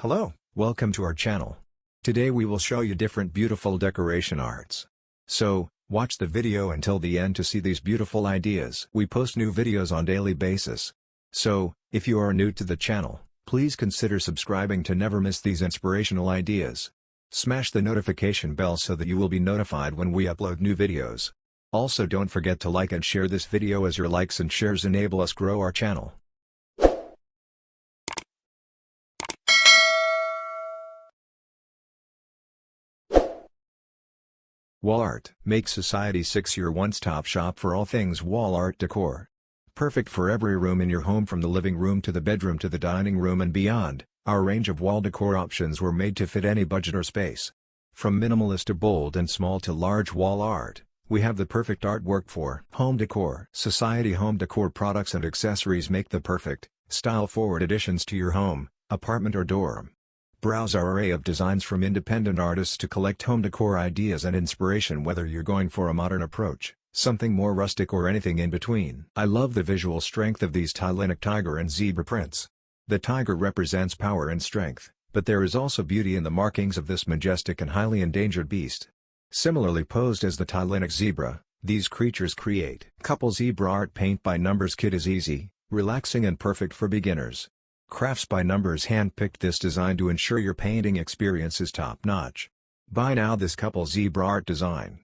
Hello, welcome to our channel. Today we will show you different beautiful decoration arts. So, watch the video until the end to see these beautiful ideas. We post new videos on daily basis. So, if you are new to the channel, please consider subscribing to never miss these inspirational ideas. Smash the notification bell so that you will be notified when we upload new videos. Also don't forget to like and share this video as your likes and shares enable us grow our channel. Wall art. Make Society 6 your one-stop shop for all things wall art decor. Perfect for every room in your home from the living room to the bedroom to the dining room and beyond, our range of wall decor options were made to fit any budget or space. From minimalist to bold and small to large wall art, we have the perfect artwork for home decor. Society home decor products and accessories make the perfect, style-forward additions to your home, apartment or dorm. Browse our array of designs from independent artists to collect home decor ideas and inspiration, whether you're going for a modern approach, something more rustic or anything in between. I love the visual strength of these Tylinic tiger and zebra prints. The tiger represents power and strength, but there is also beauty in the markings of this majestic and highly endangered beast. Similarly posed as the Tylinic zebra, these creatures create. Couple zebra art. Paint by numbers kit is easy, relaxing and perfect for beginners. Crafts by Numbers hand-picked this design to ensure your painting experience is top-notch. Buy now this couple zebra art design.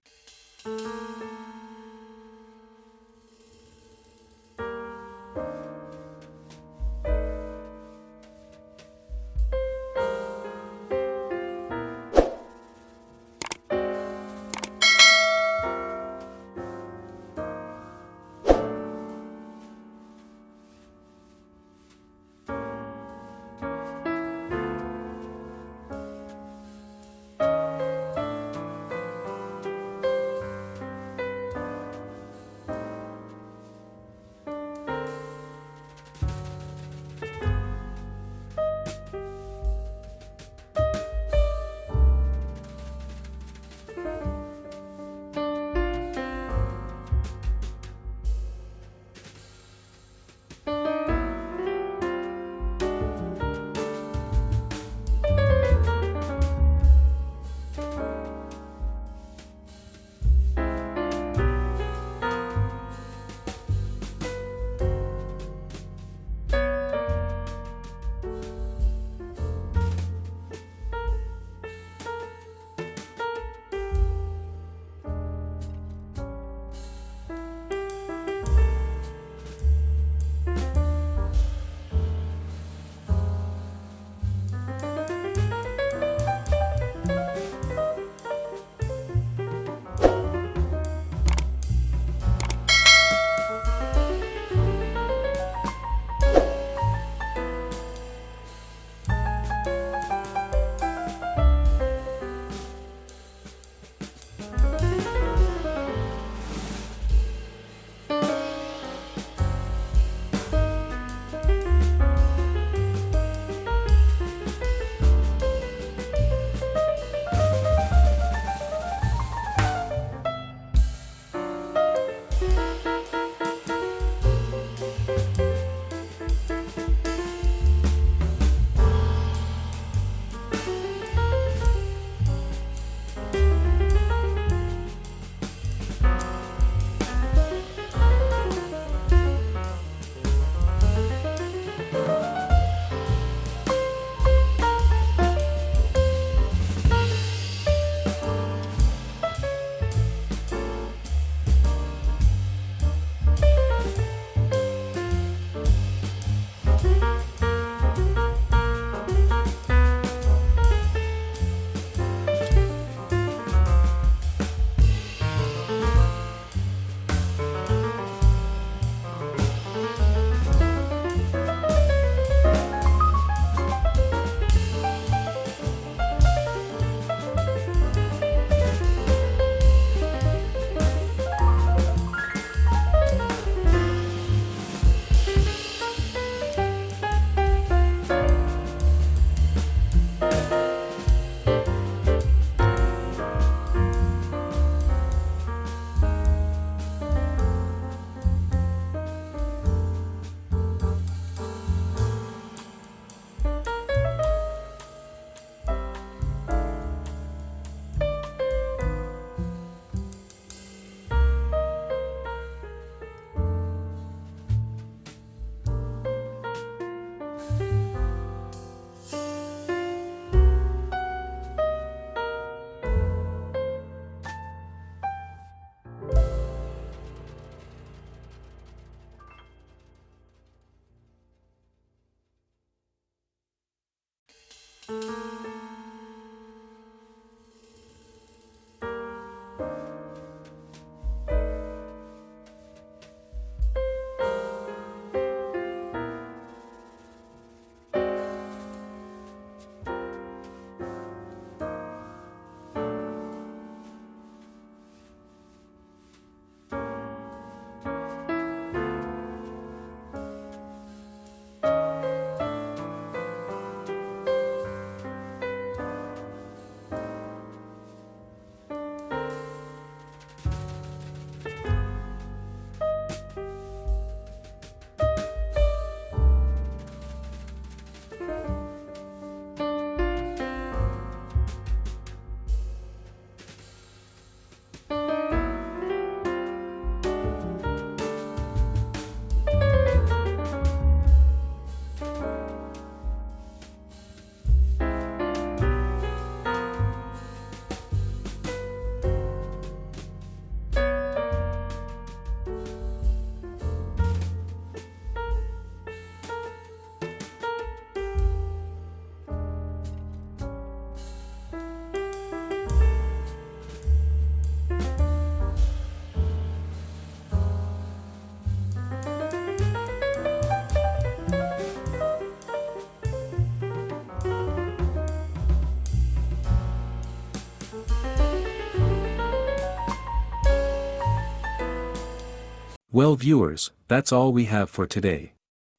Well viewers, that's all we have for today.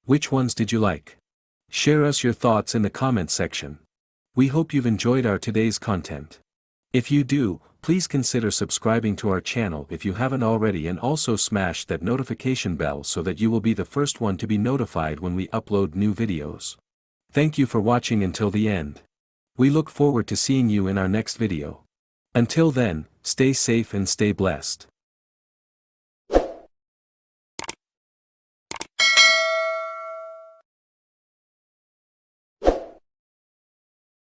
Which ones did you like? Share us your thoughts in the comment section. We hope you've enjoyed our today's content. If you do, please consider subscribing to our channel if you haven't already, and also smash that notification bell so that you will be the first one to be notified when we upload new videos. Thank you for watching until the end. We look forward to seeing you in our next video. Until then, stay safe and stay blessed.